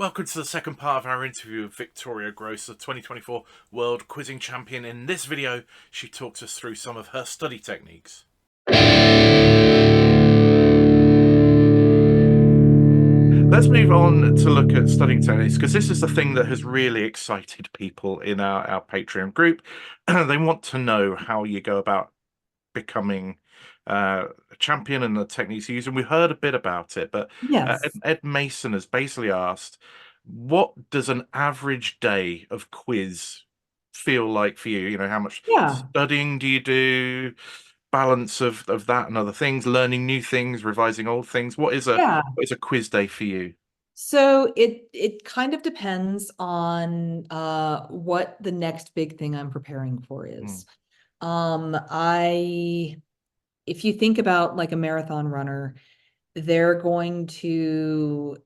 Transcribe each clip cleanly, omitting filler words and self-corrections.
Welcome to the second part of our interview with Victoria Groce, the 2024 World Quizzing Champion. In this video, she talks us through some of her study techniques. Let's move on to look at studying techniques, because this is the thing that has really excited people in our Patreon group. They want to know how you go about becoming a champion and the techniques you use. And we heard a bit about it, but Yes. Ed Mason has basically asked, what does an average day of quiz feel like for you? You know, how much Yeah. studying do you do? Balance of that and other things, learning new things, revising old things. Yeah. What is a quiz day for you? So it kind of depends on what the next big thing I'm preparing for Mm, is. I if you think about like a marathon runner, they're going to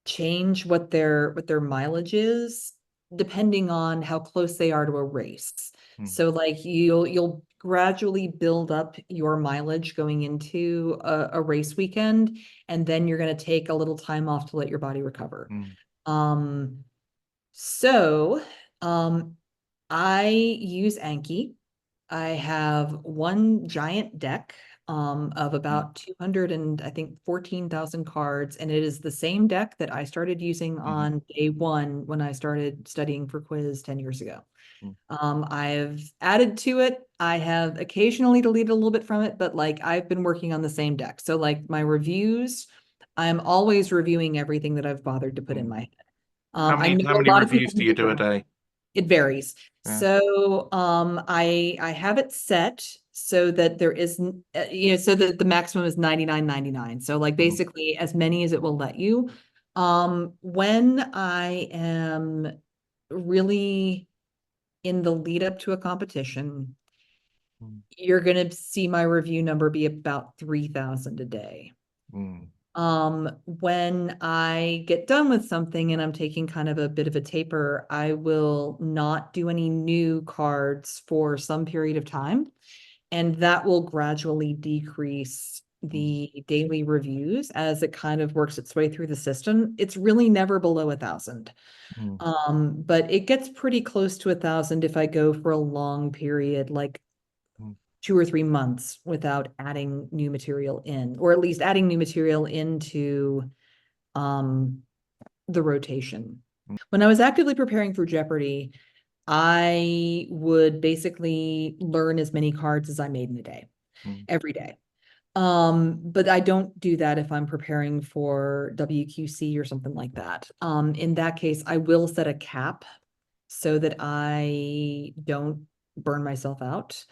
change what their mileage is depending on how close they are to a race. mm, So like you'll gradually build up your mileage going into a race weekend, and then you're going to take a little time off to let your body recover. mm, Um, so I use Anki. I have one giant deck of mm, about 200 and I think 14,000 cards. And it is the same deck that I started using mhm, on day one when I started studying for quiz 10 years ago. mm, I've added to it. I have occasionally deleted a little bit from it, but like I've been working on the same deck. So like my reviews, I'm always reviewing everything that I've bothered to put in mm. my head. I know How many a lot of people reviews do do you do a differently. day? It varies. Yeah. So I have it set so that there isn't so that the maximum is 99.99. So like Mm, basically as many as it will let you. When I am really in the lead up to a competition, mm, you're gonna see my review number be about 3,000 a day. mm, When I get done with something and I'm taking kind of a bit of a taper, I will not do any new cards for some period of time. And that will gradually decrease mm, the daily reviews as it kind of works its way through the system. It's really never below 1,000. mm, But it gets pretty close to 1,000 if I go for a long period, like mm, 2 or 3 months without adding new material in, or at least adding new material into um, the rotation. mm, When I was actively preparing for Jeopardy, I would basically learn as many cards as I made in a day, mm, every day. But I don't do that if I'm preparing for WQC or something like that. In that case, I will set a cap so that I don't burn myself out.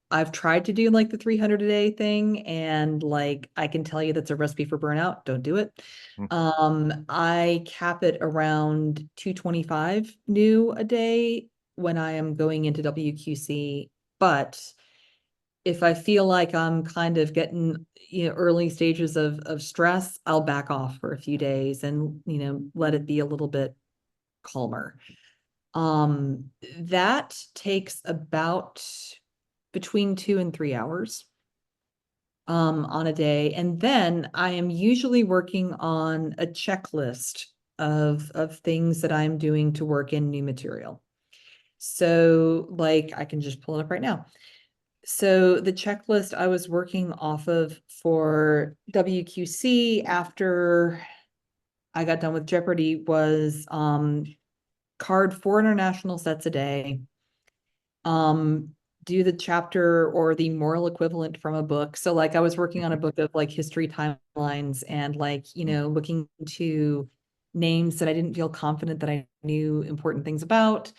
I've tried to do like the 300 a day thing, and like I can tell you that's a recipe for burnout. Don't do it. mm, I cap it around 225 new a day when I am going into WQC. But if I feel like I'm kind of getting, early stages of stress, I'll back off for a few days and, let it be a little bit calmer. That takes about between 2 and 3 hours on a day. And then I am usually working on a checklist of things that I'm doing to work in new material. So like I can just pull it up right now. So the checklist I was working off of for WQC after I got done with Jeopardy was card 4 international sets a day, um do the chapter or the moral equivalent from a book. So like I was working on a book of like history timelines and like, mm, looking into names that I didn't feel confident that I knew important things about.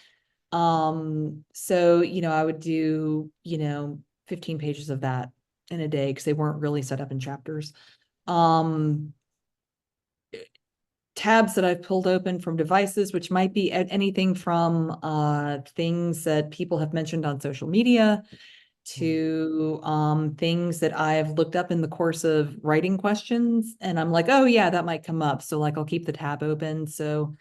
So, I would do, 15 pages of that in a day because they weren't really set up in chapters. Um, Tabs that I've pulled open from devices, which might be anything from things that people have mentioned on social media mm, to things that I've looked up in the course of writing questions. And I'm like, oh yeah, that might come up. So like I'll keep the tab open. To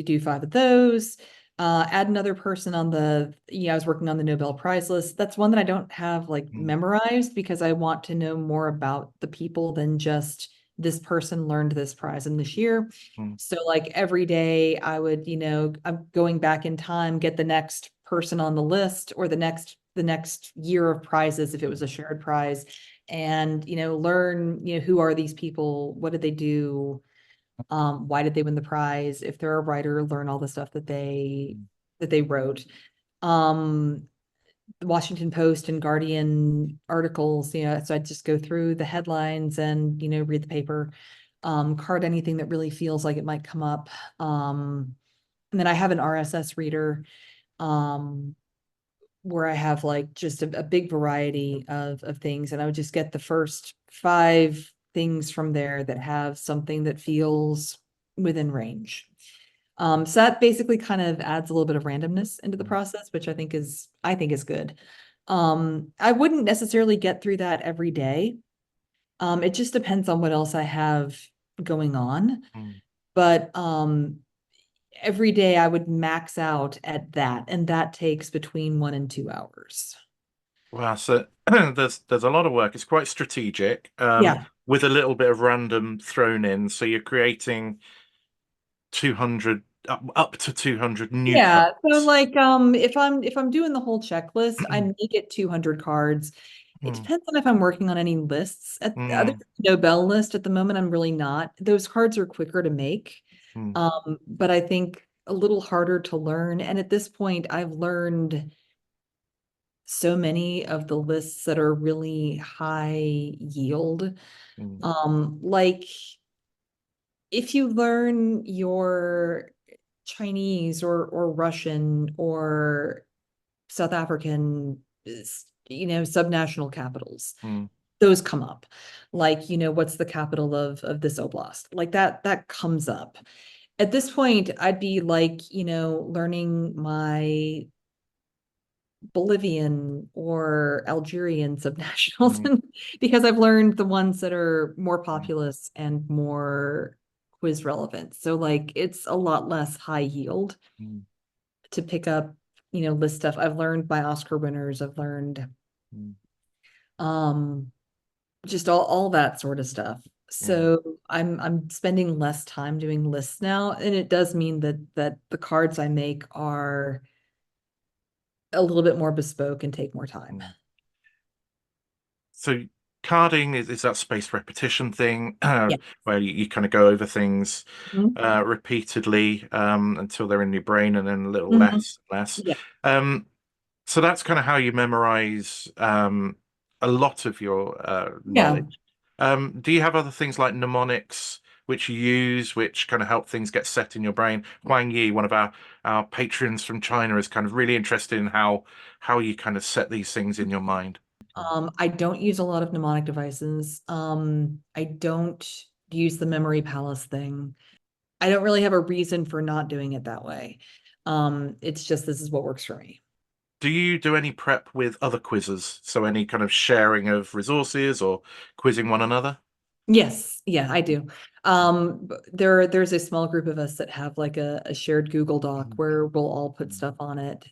do 5 of those. Add another person on I was working on the Nobel Prize list. That's one that I don't have like mm, memorized because I want to know more about the people than just this person learned this prize in this year. mm, So like every day I would, I'm going back in time, get the next person on the list or the next year of prizes if it was a shared prize and learn, who are these people? What did they do? Why did they win the prize? If they're a writer, learn all the stuff mm, that they wrote. Um, the Washington Post and Guardian articles, so I just go through the headlines and, read the paper, card anything that really feels like it might come up. And then I have an RSS reader, um, where I have like just a big variety of things. And I would just get the first 5 things from there that have something that feels within range. So that basically kind of adds a little bit of randomness into the mm, process, which I think is good. I wouldn't necessarily get through that every day. It just depends on what else I have going on. mm. But every day I would max out at that, and that takes between 1 and 2 hours. Wow, so there's a lot of work. It's quite strategic, Yeah. with a little bit of random thrown in. So you're creating 200 up to 200 new Yeah. So cards. like if I'm doing the whole checklist, I make it 200 cards. It Mm, depends on if I'm working on any lists. At the other mm, Nobel list at the moment, I'm really not. Those cards are quicker to make. mm, But I think a little harder to learn. And at this point, I've learned so many of the lists that are really high yield. mm, Like if you learn your Chinese or Russian or South African, subnational capitals, mm, those come up. Like, what's the capital of this oblast? Like that comes up. At this point, I'd be like, learning my Bolivian or Algerian subnationals mm, because I've learned the ones that are more mm, populous and more quiz relevant. So like it's a lot less high yield mm, to pick up, list stuff. I've learned by Oscar winners. I've learned mm, um just all that sort of stuff. yeah. So I'm spending less time doing lists now, and it does mean that the cards I make are a little bit more bespoke and take more time. Mm. So carding is that spaced repetition thing, Yeah. where you kind of go over things Mhm. repeatedly, until they're in your brain, and then a little Mhm. less, less. Yeah. Um, so that's kind of how you memorize a lot of your Yeah. knowledge. Do you have other things like mnemonics which you use, which kind of help things get set in your brain? Huang Yi, one of our patrons from China, is kind of really interested in how you kind of set these things in your mind. I don't use a lot of mnemonic devices. I don't use the memory palace thing. I don't really have a reason for not doing it that way. It's just this is what works for me. Do you do any prep with other quizzes? So any kind of sharing of resources or quizzing one another? Yes, yeah, I do. There's a small group of us that have like a shared Google Doc Mm, where we'll all put mm, stuff on it.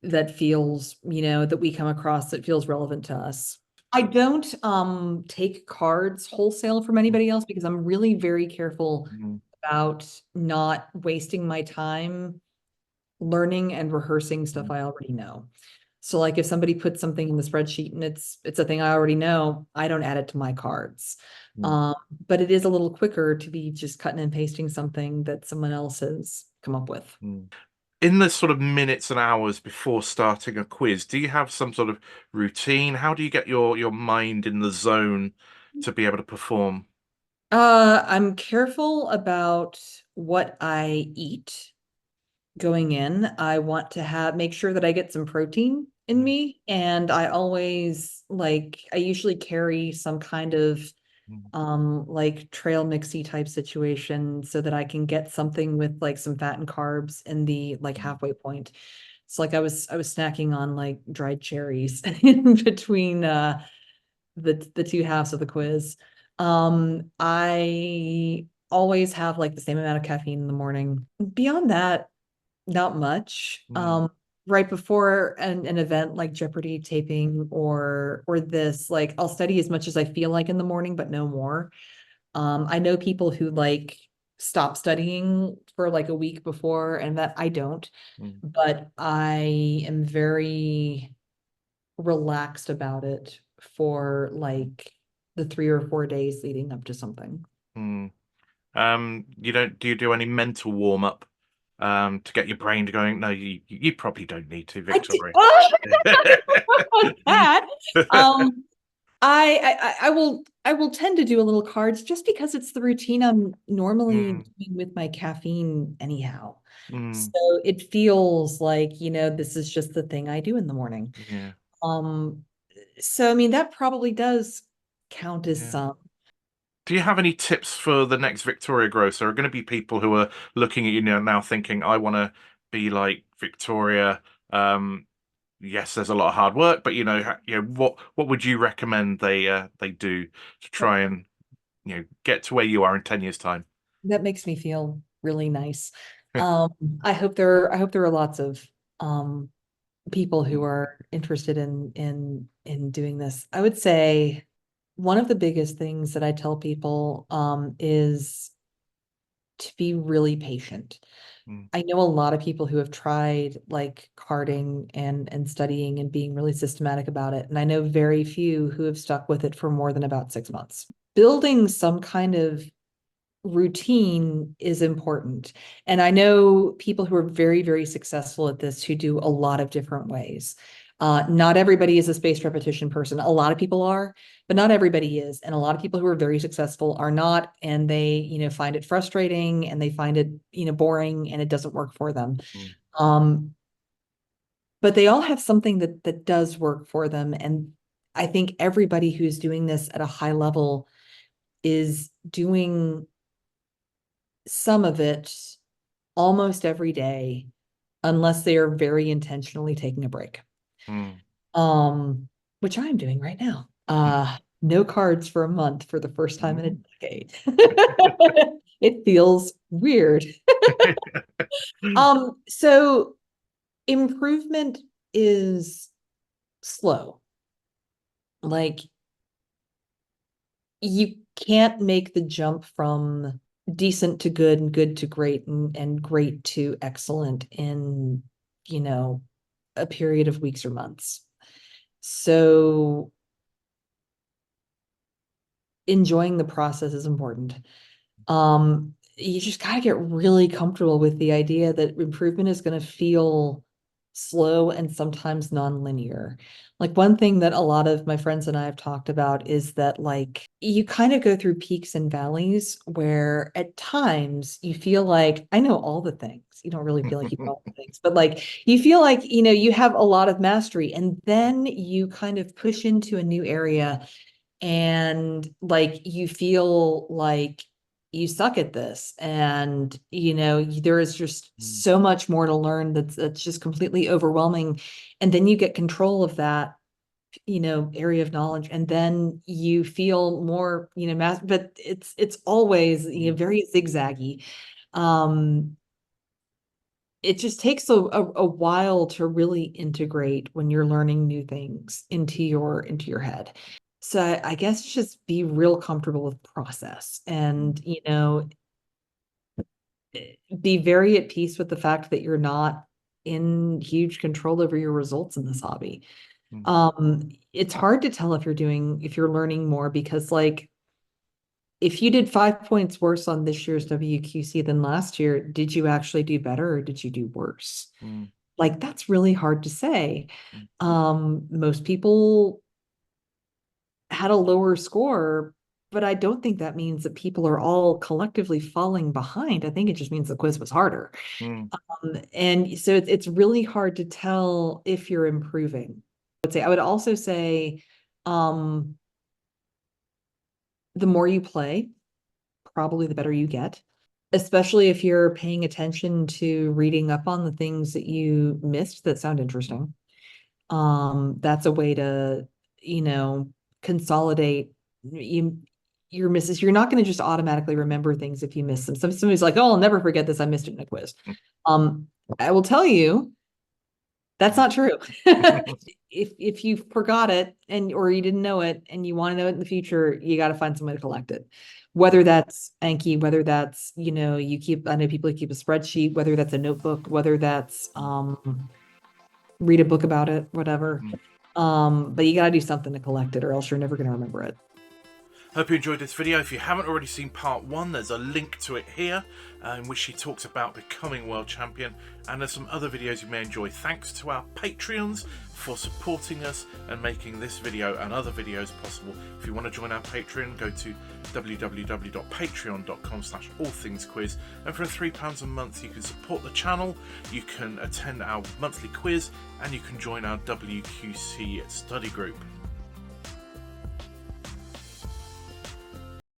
That feels, that we come across that feels relevant to us. I don't take cards wholesale from anybody else because I'm really very careful mm, about not wasting my time learning and rehearsing stuff mm, I already know. So like if somebody puts something in the spreadsheet and it's a thing I already know, I don't add it to my cards. mm, Um, but it is a little quicker to be just cutting and pasting something that someone else has come up with. mm. In the sort of minutes and hours before starting a quiz, do you have some sort of routine? How do you get your mind in the zone to be able to perform? I'm careful about what I eat going in. I want to make sure that I get some protein in Mm, me. And I usually carry some kind of mm, like trail mixy type situation so that I can get something with like some fat and carbs in the like mm, halfway point. It's like I was snacking on like dried cherries in between the two halves of the quiz. I always have like the same amount of caffeine in the morning. Beyond that, not much. mm. right before an event like Jeopardy taping or this, like I'll study as much as I feel like in the morning, but no more. I know people who like stop studying for like a week before, and that I don't, Mm, but I am very relaxed about it for like the 3 or 4 days leading up to something. mm. You don't, do you do any mental warm up to get your brain going? No, you probably don't need to, I do, Victoria. oh, that. Um, I will tend to do a little cards just because it's the routine I'm normally Mm, doing with my caffeine anyhow. mm, So it feels like, this is just the thing I do in the morning. yeah, Um, so I mean that probably does count as yeah. some. Do you have any tips for the next Victoria Groce? There are going to be people who are looking at you now thinking, I want to be like Victoria. Um, yes, there's a lot of hard work, but what would you recommend they do to try and get to where you are in 10 years' time? That makes me feel really nice. Um, I hope there are lots of um people who are interested in doing this. I would say one of the biggest things that I tell people is to be really patient. Mm, I know a lot of people who have tried like carding and studying and being really systematic about it, and I know very few who have stuck with it for more than about 6 months. Building some kind of routine is important. And I know people who are very, very successful at this who do a lot of different ways. Not everybody is a spaced repetition person. A lot of people are, but not everybody is. And a lot of people who are very successful are not, and they, find it frustrating and they find it, boring and it doesn't work for them. mm, Um, but they all have something that does work for them. And I think everybody who's doing this at a high level is doing some of it almost every day, unless they are very intentionally taking a break. mm, Which I'm doing right now. No cards for a month for the first time in a mm. decade. It feels weird. So improvement is slow. Like you can't make the jump from decent to good and good to great and great to excellent in, you know, a period of weeks or months. So enjoying the process is important. You just got to get really comfortable with the idea that improvement is going to feel slow and sometimes non-linear. Like one thing that a lot of my friends and I have talked about is that like you kind of go through peaks and valleys where at times you feel like I know all the things. You don't really feel like you know all the things, but like you feel like, you have a lot of mastery and then you kind of push into a new area and like you feel like you suck at this and there is just Mm, so much more to learn that's just completely overwhelming and then you get control of that area of knowledge and then you feel more but it's always mm, very zigzaggy. um it just takes a while to really integrate when you're learning new things into your head. So I guess just be real comfortable with process and, be very at peace with the fact that you're not in huge control over your results in this hobby. mm, It's hard to tell if you're learning more because like if you did 5 points worse on this year's WQC than last year, did you actually do better or did you do worse? mm, Like that's really hard to say. mm, Most people had a lower score, but I don't think that means that people are all collectively falling behind. I think it just means the quiz was harder. mm, And so it's really hard to tell if you're improving. I would also say, um, the more you play, probably the better you get, especially if you're paying attention to reading up on the things that you missed that sound interesting. That's a way to, you know, consolidate you your misses. You're not going to just automatically remember things if you miss them. Somebody's like, oh, I'll never forget this. I missed it in a quiz. mm, Um, I will tell you, That's not true. If you forgot it and or you didn't know it and you want to know it in the future, you got to find some way to collect it. Whether that's Anki, whether that's, you keep, I know people keep a spreadsheet, whether that's a notebook, whether that's read a book about it, whatever. Mm. But you got to do something to collect it or else you're never going to remember it. Hope you enjoyed this video. If you haven't already seen part 1, there's a link to it here in which she talks about becoming world champion, and there's some other videos you may enjoy. Thanks to our Patreons for supporting us and making this video and other videos possible. If you want to join our Patreon, go to www.patreon.com/allthingsquiz, and for £3 a month you can support the channel, you can attend our monthly quiz, and you can join our WQC study group.